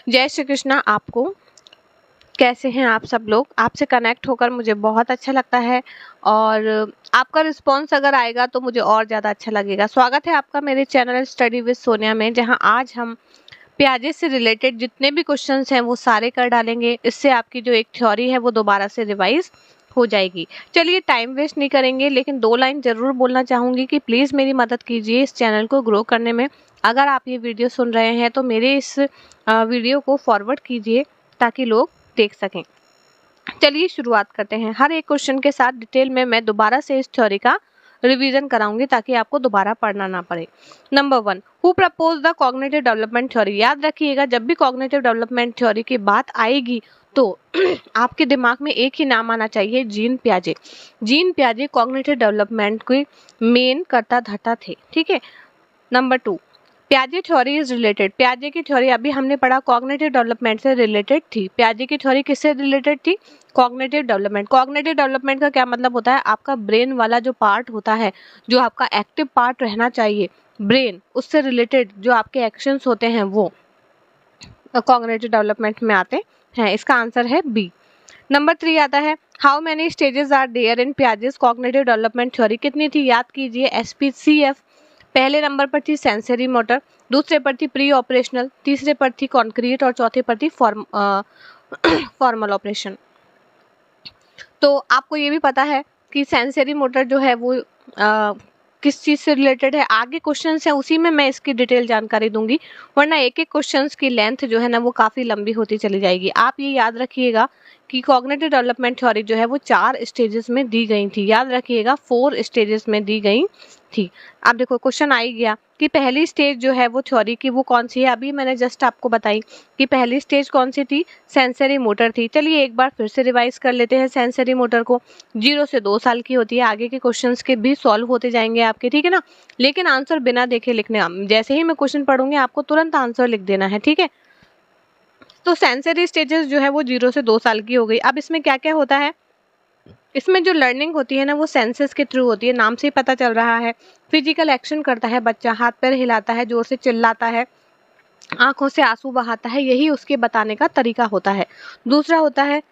जय श्री कृष्णा। आपको कैसे हैं आप सब लोग? आपसे कनेक्ट होकर मुझे बहुत अच्छा लगता है और आपका रिस्पॉन्स अगर आएगा तो मुझे और ज़्यादा अच्छा लगेगा। स्वागत है आपका मेरे चैनल स्टडी विद सोनिया में, जहां आज हम प्याजे से रिलेटेड जितने भी क्वेश्चंस हैं वो सारे कर डालेंगे। इससे आपकी जो एक थ्योरी है वो दोबारा से रिवाइज हो जाएगी। चलिए टाइम वेस्ट नहीं करेंगे, लेकिन 2 लाइन जरूर बोलना चाहूँगी कि प्लीज़ मेरी मदद कीजिए इस चैनल को ग्रो करने में। अगर आप ये वीडियो सुन रहे हैं तो मेरे इस वीडियो को फॉरवर्ड कीजिए ताकि लोग देख सकें। चलिए शुरुआत करते हैं। हर एक क्वेश्चन के साथ डिटेल में मैं दोबारा से इस थ्योरी का रिवीजन कराऊंगी ताकि आपको दोबारा पढ़ना ना पड़े। Number 1, who propose the cognitive development theory. याद रखिएगा, जब भी कॉग्निटिव डेवलपमेंट थ्योरी की बात आएगी तो आपके दिमाग में एक ही नाम आना चाहिए, जीन पियाजे। जीन पियाजे कॉग्निटिव डेवलपमेंट के मेन कर्ता धर्ता थे। ठीक है। नंबर 2, पियाजे थ्योरी इज रिलेटेड। पियाजे की थ्योरी अभी हमने पढ़ा कॉग्निटिव डेवलपमेंट से रिलेटेड थी। पियाजे की थ्योरी किससे रिलेटेड थी? Cognitive development. कॉग्निटिव डेवलपमेंट का क्या मतलब होता है? आपका ब्रेन वाला जो पार्ट होता है, जो आपका एक्टिव पार्ट रहना चाहिए ब्रेन, उससे रिलेटेड जो आपके एक्शंस होते हैं वो कॉग्निटिव डेवलपमेंट में आते हैं। इसका आंसर है बी। नंबर 3 आता है, how many stages are there in Piaget's cognitive development theory. कितनी थी? याद कीजिए, SPCF। पहले नंबर पर थी सेंसरी मोटर, दूसरे पर थी प्री ऑपरेशनल, तीसरे पर थी कॉन्क्रीट और चौथे पर थी फॉर्मल ऑपरेशन। तो आपको ये भी पता है कि सेंसरी मोटर जो है वो किस चीज़ से रिलेटेड है। आगे क्वेश्चन है उसी में मैं इसकी डिटेल जानकारी दूंगी, वरना एक एक क्वेश्चन की लेंथ जो है ना वो काफ़ी लंबी होती चली जाएगी। आप ये याद रखिएगा कि कॉग्निटिव डेवलपमेंट थ्योरी जो है वो 4 स्टेजेस में दी गई थी। याद रखिएगा 4 स्टेजेस में दी गई थी। अब देखो क्वेश्चन आ ही गया कि पहली स्टेज जो है वो थ्योरी की वो कौन सी है। अभी मैंने जस्ट आपको बताई कि पहली स्टेज कौन सी थी, सेंसरी मोटर थी। चलिए एक बार फिर से रिवाइज कर लेते हैं सेंसरी मोटर को। 0 से 2 साल की होती है। आगे के क्वेश्चंस के भी सॉल्व होते जाएंगे आपके, ठीक है ना, लेकिन आंसर बिना देखे लिखने। जैसे ही मैं क्वेश्चन पढ़ूंगी आपको तुरंत आंसर लिख देना है, ठीक है। तो सेंसरी स्टेजेस जो है वो 0 से 2 साल की हो गई। अब इसमें क्या क्या होता है? इसमें जो लर्निंग होती है ना वो सेंसेस के थ्रू होती है, नाम से ही पता चल रहा है। फिजिकल एक्शन करता है बच्चा, हाथ पैर हिलाता है, जोर से चिल्लाता है, आंखों से आंसू बहाता है, यही उसके बताने का तरीका होता है। दूसरा होता है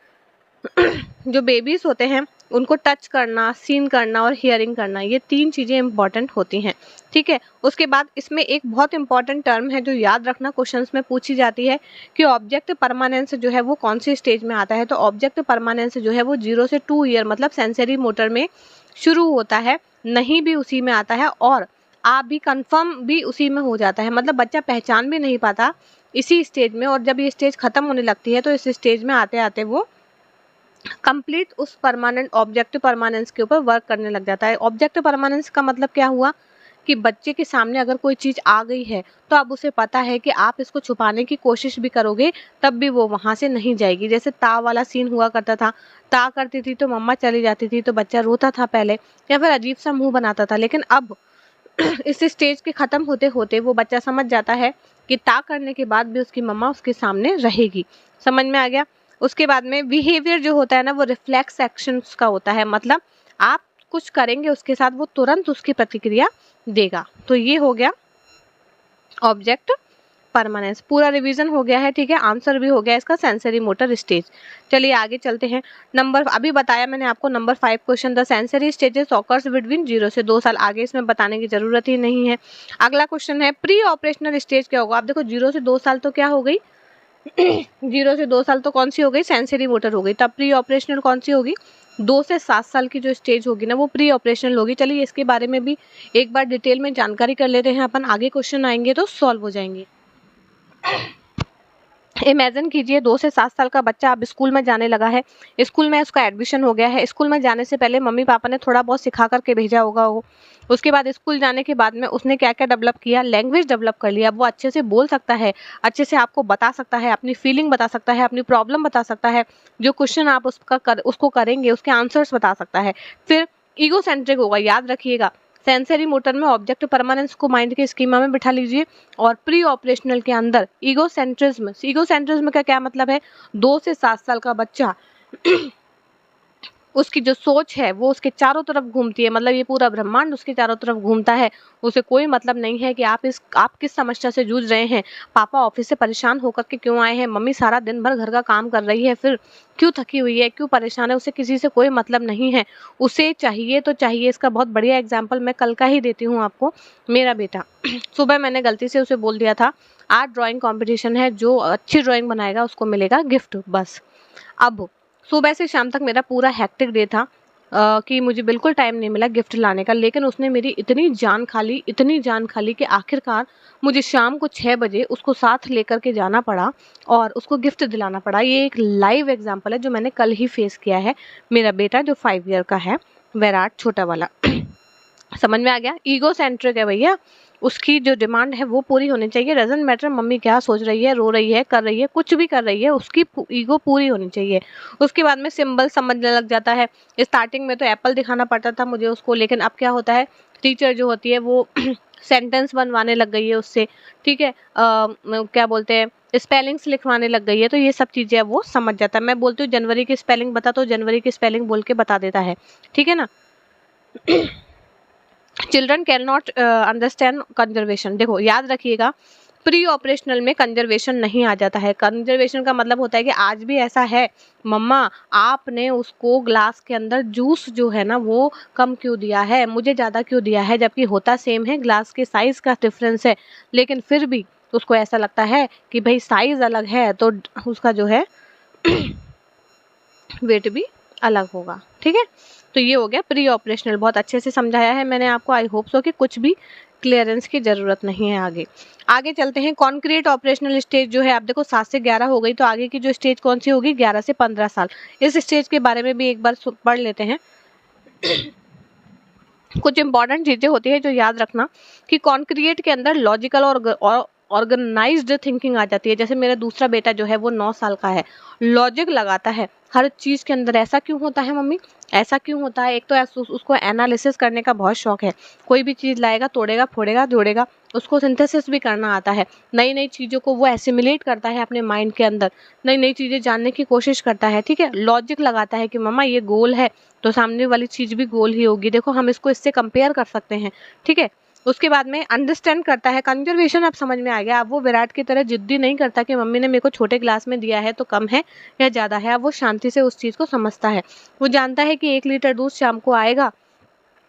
जो बेबीज होते हैं उनको टच करना, सीन करना और हियरिंग करना, ये 3 चीजें इंपॉर्टेंट होती हैं, ठीक है। उसके बाद इसमें एक बहुत इंपॉर्टेंट टर्म है जो याद रखना क्वेश्चंस में पूछी जाती है कि ऑब्जेक्ट परमानेंस जो है वो कौन सी स्टेज में आता है। तो ऑब्जेक्ट परमानेंस जो है वो 0 से 2 ईयर मतलब सेंसरी मोटर में शुरू होता है, नहीं भी उसी में आता है और आप भी कंफर्म भी उसी में हो जाता है। मतलब बच्चा पहचान भी नहीं पाता इसी स्टेज में, और जब ये स्टेज खत्म होने लगती है तो इस स्टेज में आते आते वो कंप्लीट उस परमानेंट ऑब्जेक्ट परमानेंस के ऊपर वर्क करने लग जाता है। ऑब्जेक्ट परमानेंस का मतलब क्या हुआ कि बच्चे के सामने अगर कोई चीज आ गई है तो अब उसे पता है कि आप इसको छुपाने की कोशिश भी करोगे तब भी वो वहां से नहीं जाएगी। जैसे ता वाला सीन हुआ करता था, ता करती थी तो मम्मा चली जाती थी तो बच्चा रोता था पहले, या फिर अजीब सा मुंह बनाता था, लेकिन अब इस स्टेज के खत्म होते होते वो बच्चा समझ जाता है कि ता करने के बाद भी उसकी मम्मा उसके सामने रहेगी। समझ में आ गया? उसके बाद में बिहेवियर जो होता है ना वो रिफ्लेक्स एक्शंस का होता है, मतलब आप कुछ करेंगे उसके साथ वो तुरंत उसकी प्रतिक्रिया देगा। तो ये हो गया ऑब्जेक्ट परमानेंस। पूरा रिवीजन हो गया है, ठीक है। आंसर भी हो गया इसका, सेंसरी मोटर स्टेज। चलिए आगे चलते हैं। नंबर अभी बताया मैंने आपको, number 5 question, the sensory stages occurs between 0 से 2 साल। आगे इसमें बताने की जरूरत ही नहीं है। अगला क्वेश्चन है प्री ऑपरेशनल स्टेज क्या होगा। आप देखो 0 से 2 साल तो क्या हो गई 0 से 2 साल तो कौन सी हो गई? सेंसरी मोटर हो गई। तब प्री ऑपरेशनल कौन सी होगी? 2 से 7 साल की जो स्टेज होगी ना वो प्री ऑपरेशनल होगी। चलिए इसके बारे में भी एक बार डिटेल में जानकारी कर लेते हैं अपन, आगे क्वेश्चन आएंगे तो सॉल्व हो जाएंगे। इमेजिन कीजिए 2 से 7 साल का बच्चा अब स्कूल में जाने लगा है। स्कूल में उसका एडमिशन हो गया है। स्कूल में जाने से पहले मम्मी पापा ने थोड़ा बहुत सिखा करके भेजा होगा वो। उसके बाद स्कूल जाने के बाद में उसने क्या क्या डेवलप किया? लैंग्वेज डेवलप कर लिया। वो अच्छे से बोल सकता है, अच्छे से आपको बता सकता है, अपनी फीलिंग बता सकता है, अपनी प्रॉब्लम बता सकता है, जो क्वेश्चन आप उसको करेंगे उसके आंसर्स बता सकता है। फिर ईगो सेंट्रिक होगा। याद रखिएगा सेंसरी मोटर में ऑब्जेक्ट परमानेंस को माइंड के स्कीमा में बिठा लीजिए, और प्री ऑपरेशनल के अंदर ईगो सेंट्रिज्म का क्या मतलब है? 2 से 7 साल का बच्चा उसकी जो सोच है वो उसके चारों तरफ घूमती है, मतलब ये पूरा ब्रह्मांड उसके चारों तरफ घूमता है। उसे कोई मतलब नहीं है कि आप किस समस्या से जूझ रहे हैं, पापा ऑफिस से परेशान होकर के क्यों आए हैं, मम्मी सारा दिन भर घर का काम कर रही है फिर क्यों थकी हुई है, क्यों परेशान है, उसे किसी से कोई मतलब नहीं है। उसे चाहिए तो चाहिए। इसका बहुत बढ़िया एग्जाम्पल मैं कल का ही देती हूँ आपको। मेरा बेटा सुबह मैंने गलती से उसे बोल दिया था आज ड्राइंग कंपटीशन है, जो अच्छी ड्राइंग बनाएगा उसको मिलेगा गिफ्ट, बस। अब सुबह से शाम तक मेरा पूरा हेक्टिक डे था कि मुझे बिल्कुल टाइम नहीं मिला गिफ्ट लाने का, लेकिन उसने मेरी इतनी जान खा ली कि आखिरकार मुझे शाम को 6 बजे उसको साथ लेकर के जाना पड़ा और उसको गिफ्ट दिलाना पड़ा। ये एक लाइव एग्जांपल है जो मैंने कल ही फेस किया है। मेरा बेटा जो 5 ईयर का है, विराट छोटा वाला। समझ में आ गया? ईगो सेंट्रिक है भैया। उसकी जो डिमांड है वो पूरी होनी चाहिए। डजंट मैटर मम्मी क्या सोच रही है, रो रही है, कर रही है, कुछ भी कर रही है, उसकी ईगो पूरी होनी चाहिए। उसके बाद में सिंबल समझने लग जाता है। स्टार्टिंग में तो एप्पल दिखाना पड़ता था मुझे उसको, लेकिन अब क्या होता है, टीचर जो होती है वो सेंटेंस बनवाने लग गई है उससे, ठीक है। क्या बोलते हैं, स्पेलिंग्स लिखवाने लग गई है, तो ये सब चीजें अब वो समझ जाता है। मैं बोलती हूँ जनवरी की स्पेलिंग बता, तो जनवरी की स्पेलिंग बोल के बता देता है, ठीक है ना। Children can not understand conservation. देखो याद रखिएगा, प्री ऑपरेशनल में कंजर्वेशन नहीं आ जाता है। कंजर्वेशन का मतलब होता है कि आज भी ऐसा है मम्मा, आपने उसको ग्लास के अंदर जूस जो है ना वो कम क्यों दिया है, मुझे ज़्यादा क्यों दिया है, जबकि होता सेम है, ग्लास के साइज का डिफरेंस है, लेकिन फिर भी उसको ऐसा लगता है कि भाई साइज अलग है तो उसका जो है वेट भी अलग होगा, ठीक है। तो ये हो गया प्री ऑपरेशनल। बहुत अच्छे से समझाया है मैंने आपको। आई होप सो कि कुछ भी क्लियरेंस की जरूरत नहीं है। आगे आगे चलते हैं। कॉन्क्रीट ऑपरेशनल स्टेज जो है, आप देखो 7 से 11 हो गई, तो आगे की जो स्टेज कौन सी होगी, 11 से 15 साल। इस स्टेज के बारे में भी एक बार पढ़ लेते हैं। कुछ इंपॉर्टेंट चीजें होती है जो याद रखना कि कॉन्क्रिएट के अंदर लॉजिकल और ऑर्गेनाइज्ड थिंकिंग आ जाती है। जैसे मेरा दूसरा बेटा जो है वो 9 साल का है, लॉजिक लगाता है हर चीज के अंदर। ऐसा क्यों होता है मम्मी, ऐसा क्यों होता है। एक तो उसको एनालिसिस करने का बहुत शौक है। कोई भी चीज लाएगा, तोड़ेगा, फोड़ेगा, जोड़ेगा, उसको सिंथेसिस भी करना आता है। नई नई चीजों को वो एसिमिलेट करता है अपने माइंड के अंदर, नई नई चीजें जानने की कोशिश करता है, ठीक है। लॉजिक लगाता है कि मम्मा ये गोल है तो सामने वाली चीज भी गोल ही होगी, देखो हम इसको इससे कंपेयर कर सकते हैं, ठीक है। उसके बाद में अंडरस्टैंड करता है। कंजर्वेशन अब समझ में आ गया। अब वो विराट की तरह जिद्दी नहीं करता कि मम्मी ने मेरे को छोटे ग्लास में दिया है तो कम है या ज्यादा है। अब वो शांति से उस चीज को समझता है। वो जानता है कि 1 लीटर दूध शाम को आएगा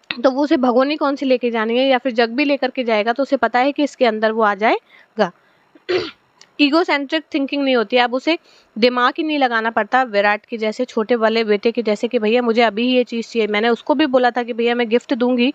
तो वो उसे भगोनी कौन सी लेके जानी है, या फिर जग भी लेकर के जाएगा तो उसे पता है कि इसके अंदर वो आ जाएगा। ईगो सेंट्रिक थिंकिंग नहीं होती है। अब उसे दिमाग ही नहीं लगाना पड़ता विराट के जैसे, छोटे वाले बेटे के जैसे कि भैया मुझे अभी ये चीज़ चाहिए। मैंने उसको भी बोला था कि भैया मैं गिफ्ट दूंगी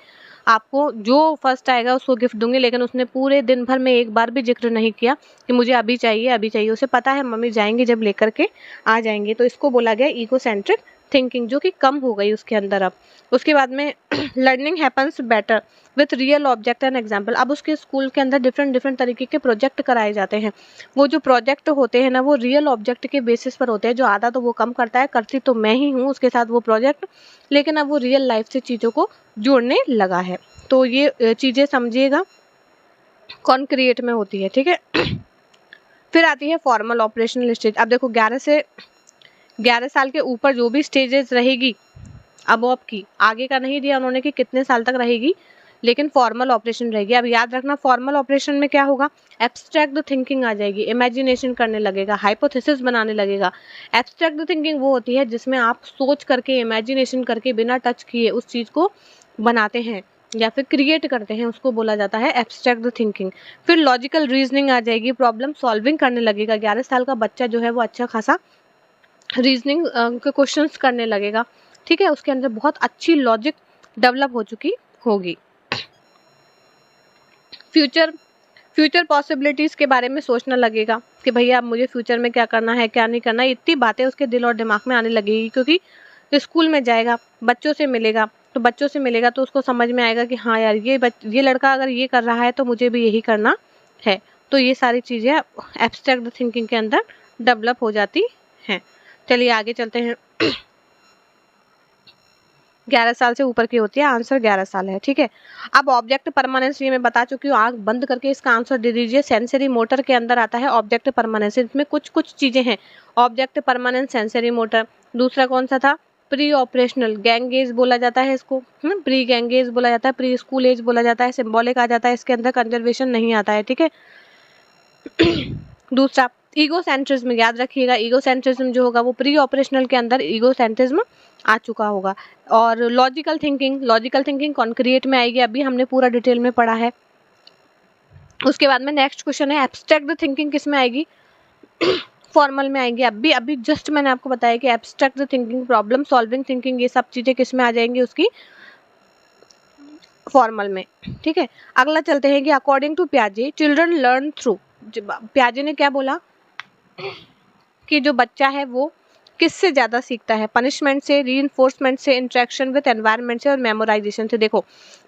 आपको, जो फर्स्ट आएगा उसको गिफ्ट दूंगी, लेकिन उसने पूरे दिन भर में एक बार भी जिक्र नहीं किया कि मुझे अभी चाहिए अभी चाहिए। उसे पता है मम्मी जाएंगे जब लेकर के आ जाएंगे। तो इसको बोला गया ईगो सेंट्रिक थिंकिंग, जो कि कम हो गई उसके अंदर अब। उसके बाद में learning happens better with real object and example. अब उसके स्कूल के अंदर डिफरेंट डिफरेंट तरीके के प्रोजेक्ट कराए जाते हैं। वो जो प्रोजेक्ट होते हैं ना वो रियल ऑब्जेक्ट के बेसिस पर होते हैं। जो आधा तो वो कम करता है, करती तो मैं ही हूँ उसके साथ वो प्रोजेक्ट, लेकिन अब वो रियल लाइफ से चीज़ों को जोड़ने लगा है। तो ये चीज़ें समझिएगा कॉन्क्रिएट में होती है, ठीक है। फिर आती है फॉर्मल ऑपरेशनल स्टेज। अब देखो 11 से 11 साल के ऊपर जो भी स्टेजेस रहेगी अब आपकी, आगे का नहीं दिया उन्होंने कि कितने साल तक रहेगी, लेकिन फॉर्मल ऑपरेशन रहेगी। अब याद रखना फॉर्मल ऑपरेशन में क्या होगा, एब्स्ट्रैक्ट थिंकिंग आ जाएगी, इमेजिनेशन करने लगेगा, हाइपोथेसिस बनाने लगेगा। एब्स्ट्रैक्ट थिंकिंग वो होती है जिसमें आप सोच करके, इमेजिनेशन करके, बिना टच किए उस चीज़ को बनाते हैं या फिर क्रिएट करते हैं, उसको बोला जाता है एब्स्ट्रैक्ट थिंकिंग। फिर लॉजिकल रीजनिंग आ जाएगी, प्रॉब्लम सॉल्विंग करने लगेगा। 11 साल का बच्चा जो है वो अच्छा खासा रीजनिंग के क्वेश्चंस करने लगेगा, ठीक है। उसके अंदर बहुत अच्छी लॉजिक डेवलप हो चुकी होगी। फ्यूचर फ्यूचर पॉसिबिलिटीज़ के बारे में सोचना लगेगा कि भैया अब मुझे फ्यूचर में क्या करना है, क्या नहीं करना है। इतनी बातें उसके दिल और दिमाग में आने लगेगी, क्योंकि स्कूल में जाएगा, बच्चों से मिलेगा, तो उसको समझ में आएगा कि हाँ यार ये लड़का अगर ये कर रहा है तो मुझे भी यही करना है। तो ये सारी चीज़ें एब्स्ट्रैक्ट थिंकिंग के अंदर डेवलप हो जाती हैं। चलिए आगे चलते हैं। 11 साल से ऊपर की होती है, आंसर 11 साल है, ठीक है। अब ऑब्जेक्ट परमानेंस ये मैं बता चुकी हूँ, आंख बंद करके इसका आंसर दे दीजिए। सेंसरी मोटर के अंदर आता है ऑब्जेक्ट परमानेंस। इसमें कुछ कुछ चीजें हैं, ऑब्जेक्ट परमानेंस, सेंसरी मोटर। दूसरा कौन सा था, प्री ऑपरेशनल गैंग एज बोला जाता है इसको, प्री गैंग एज बोला जाता है, प्री स्कूल एज बोला जाता है, सिंबॉलिक आ जाता है, इसके अंदर कंजर्वेशन नहीं आता है, ठीक है। दूसरा ईगोसेंट्रिज्म, याद रखिएगा ईगोसेंट्रिज्म जो होगा वो प्री ऑपरेशनल के अंदर ईगोसेंट्रिज्म आ चुका होगा। और लॉजिकल थिंकिंग कॉन्क्रिएट में आएगी, अभी हमने पूरा डिटेल में पढ़ा है। उसके बाद में नेक्स्ट क्वेश्चन है एब्स्ट्रैक्ट थिंकिंग किस में आएगी, फॉर्मल में आएंगे। अभी जस्ट मैंने आपको बताया कि abstract thinking, problem solving thinking, ये सब चीजें किस में आ जाएंगी, उसकी फॉर्मल में, ठीक है। अगला चलते हैं कि अकॉर्डिंग टू पियाजे चिल्ड्रन लर्न थ्रू, पियाजे ने क्या बोला कि जो बच्चा है वो किससे ज्यादा सीखता है, पनिशमेंट से, रीइंफोर्समेंट से, इंटरेक्शन विद एनवायरनमेंट से और मेमोराइजेशन से। देखो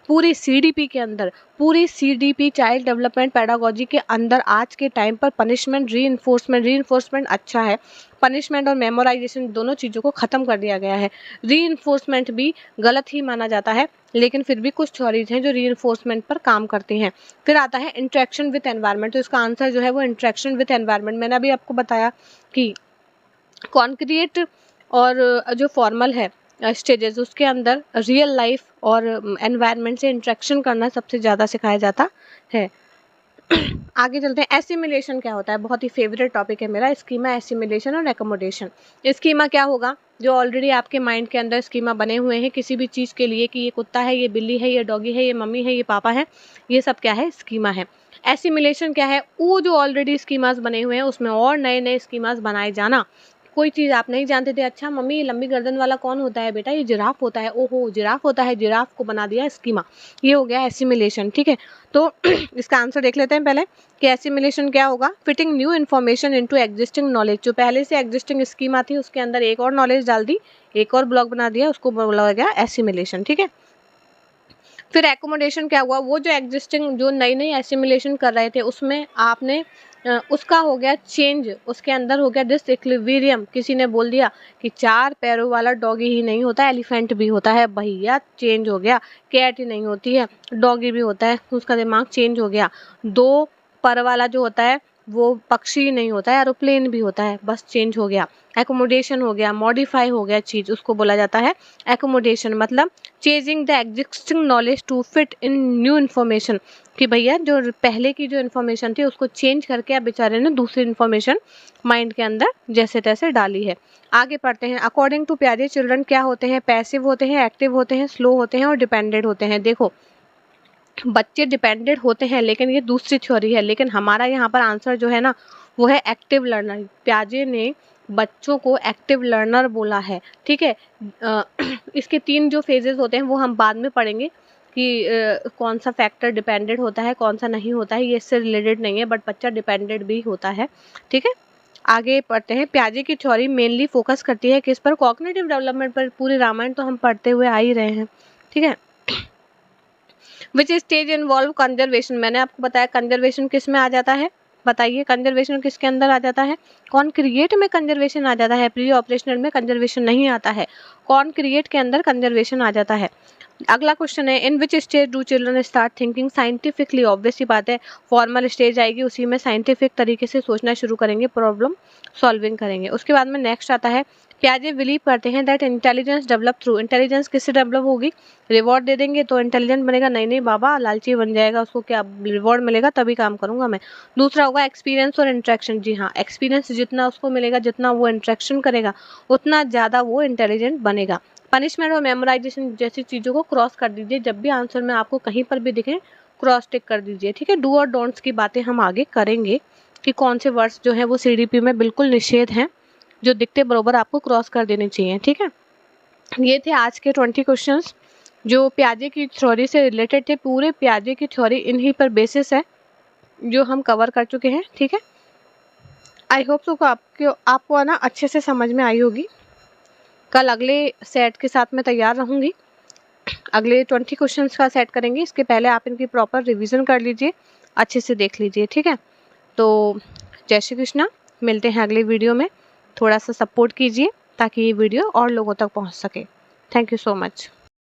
पूरी सीडीपी के अंदर, पूरी सीडीपी चाइल्ड डेवलपमेंट पेडागोजी के अंदर आज के टाइम पर पनिशमेंट, रीइंफोर्समेंट अच्छा है, पनिशमेंट और मेमोराइजेशन दोनों चीज़ों को ख़त्म कर दिया गया है। रीइंफोर्समेंट भी गलत ही माना जाता है, लेकिन फिर भी कुछ थ्योरीज हैं जो रीइंफोर्समेंट पर काम करती हैं। फिर आता है इंटरेक्शन विद एनवायरनमेंट, तो इसका आंसर जो है वो इंटरेक्शन विद एनवायरनमेंट। मैंने अभी आपको बताया कि कॉन्क्रीट और जो फॉर्मल है स्टेजेस, उसके अंदर रियल लाइफ और एनवायरनमेंट से इंटरेक्शन करना सबसे ज़्यादा सिखाया जाता है। आगे चलते हैं, एसिमिलेशन क्या होता है, बहुत ही फेवरेट टॉपिक है मेरा, स्कीमा, एसिमिलेशन और एकोमोडेशन। स्कीमा क्या होगा, जो ऑलरेडी आपके माइंड के अंदर स्कीमा बने हुए हैं किसी भी चीज़ के लिए कि ये कुत्ता है, ये बिल्ली है, ये डॉगी है, ये मम्मी है, ये पापा है, ये सब क्या है, स्कीमा है। एसिमिलेशन क्या है, वो जो ऑलरेडी स्कीमास बने हुए हैं उसमें और नए नए स्कीमास बनाए जाना। कोई चीज़ आप नहीं जानते थे, अच्छा मम्मी ये लंबी गर्दन वाला कौन होता है, बेटा ये जिराफ होता है, ओहो जिराफ होता है, जिराफ को बना दिया स्कीमा, ये हो गया एसिमिलेशन, ठीक है। तो इसका आंसर देख लेते हैं पहले कि एसिमिलेशन क्या होगा, fitting new information into existing knowledge, जो पहले से एग्जिस्टिंग स्कीमा थी उसके अंदर एक और नॉलेज डाल दी, एक और ब्लॉक बना दिया, उसको बोला गया एसिमिलेशन, ठीक है। फिर एकोमोडेशन क्या हुआ, वो जो एग्जिस्टिंग जो नई नई एसिमिलेशन कर रहे थे उसमें आपने उसका हो गया चेंज, उसके अंदर हो गया डिसइक्विलिब्रियम, किसी ने बोल दिया कि 4 पैरों वाला डॉगी ही नहीं होता, एलिफेंट भी होता है, भैया चेंज हो गया, कैट ही नहीं होती है, डॉगी भी होता है, उसका दिमाग चेंज हो गया। 2 पर वाला जो होता है वो पक्षी नहीं होता है, एरोप्लेन भी होता है, बस चेंज हो गया। एकोमोडेशन हो गया, मॉडिफाई हो गया चीज़, उसको बोला जाता है एकोमोडेशन, मतलब changing the existing knowledge to fit in new information, कि भैया जो पहले की जो इन्फॉर्मेशन थी उसको चेंज करके अब बेचारे ने दूसरी इन्फॉर्मेशन माइंड के अंदर जैसे तैसे डाली है। आगे पढ़ते हैं, अकॉर्डिंग टू पियाजे चिल्ड्रन क्या होते हैं, पैसिव होते हैं, एक्टिव होते हैं, स्लो होते हैं और डिपेंडेंट होते हैं। देखो बच्चे डिपेंडेंट होते हैं, लेकिन ये दूसरी थ्योरी है, लेकिन हमारा यहाँ पर आंसर जो है ना वो है एक्टिव लर्नर। पियाजे ने बच्चों को एक्टिव लर्नर बोला है, ठीक है। इसके 3 जो फेजेस होते हैं वो हम बाद में पढ़ेंगे कि कौन सा फैक्टर डिपेंडेंट होता है, कौन सा नहीं होता है, ये इससे रिलेटेड नहीं है, बट बच्चा डिपेंडेंट भी होता है, ठीक है। आगे पढ़ते हैं, पियाजे की थ्योरी मेनली फोकस करती है किस पर, कॉग्निटिव डेवलपमेंट पर। पूरी रामायण तो हम पढ़ते हुए आ ही रहे हैं, ठीक है। विच स्टेज इन्वॉल्व कंजर्वेशन, मैंने आपको बताया कंजर्वेशन किस में आ जाता है, बताइए कंजर्वेशन किसके अंदर आ जाता है, कॉन्क्रिएट में कंजर्वेशन आ जाता है, प्री ऑपरेशनल में कंजर्वेशन नहीं आता है, कॉन्क्रिएट के अंदर कंजर्वेशन आ जाता है। अगला क्वेश्चन है, in which stage do children start thinking scientifically, obvious ही बात है, फॉर्मल स्टेज आएगी, उसी में साइंटिफिक तरीके से सोचना शुरू करेंगे, प्रॉब्लम सॉल्विंग करेंगे। उसके बाद में नेक्स्ट आता है, पियाजे बिलीव करते हैं that intelligence develop through, intelligence किससे डेवलप होगी, रिवॉर्ड दे देंगे तो इंटेलिजेंट बनेगा, नहीं नहीं बाबा लालची बन जाएगा, उसको क्या रिवॉर्ड मिलेगा तभी काम करूंगा मैं। दूसरा होगा एक्सपीरियंस और इंटरेक्शन, जी हाँ एक्सपीरियंस जितना उसको मिलेगा, जितना वो इंटरेक्शन करेगा उतना ज़्यादा वो इंटेलिजेंट बनेगा। पनिशमेंट और मेमोराइजेशन जैसी चीज़ों को क्रॉस कर दीजिए, जब भी आंसर में आपको कहीं पर भी दिखे क्रॉस टिक कर दीजिए, ठीक है। डू और डोंट्स की बातें हम आगे करेंगे कि कौन से वर्ड्स जो है वो सीडीपी में बिल्कुल निषेध हैं, जो दिखते बरोबर आपको क्रॉस कर देने चाहिए, ठीक है। ये थे आज के 20 क्वेश्चंस जो पियाजे की थ्योरी से रिलेटेड थे। पूरे पियाजे की थ्योरी इन्हीं पर बेसिस है जो हम कवर कर चुके हैं, ठीक है। आई होप सो आपको ना अच्छे से समझ में आई होगी। कल अगले सेट के साथ मैं तैयार रहूँगी, अगले 20 क्वेश्चंस का सेट करेंगे, इसके पहले आप इनकी प्रॉपर रिवीजन कर लीजिए, अच्छे से देख लीजिए, ठीक है। तो जय श्री कृष्णा, मिलते हैं अगले वीडियो में, थोड़ा सा सपोर्ट कीजिए ताकि ये वीडियो और लोगों तक पहुंच सके। Thank you so much.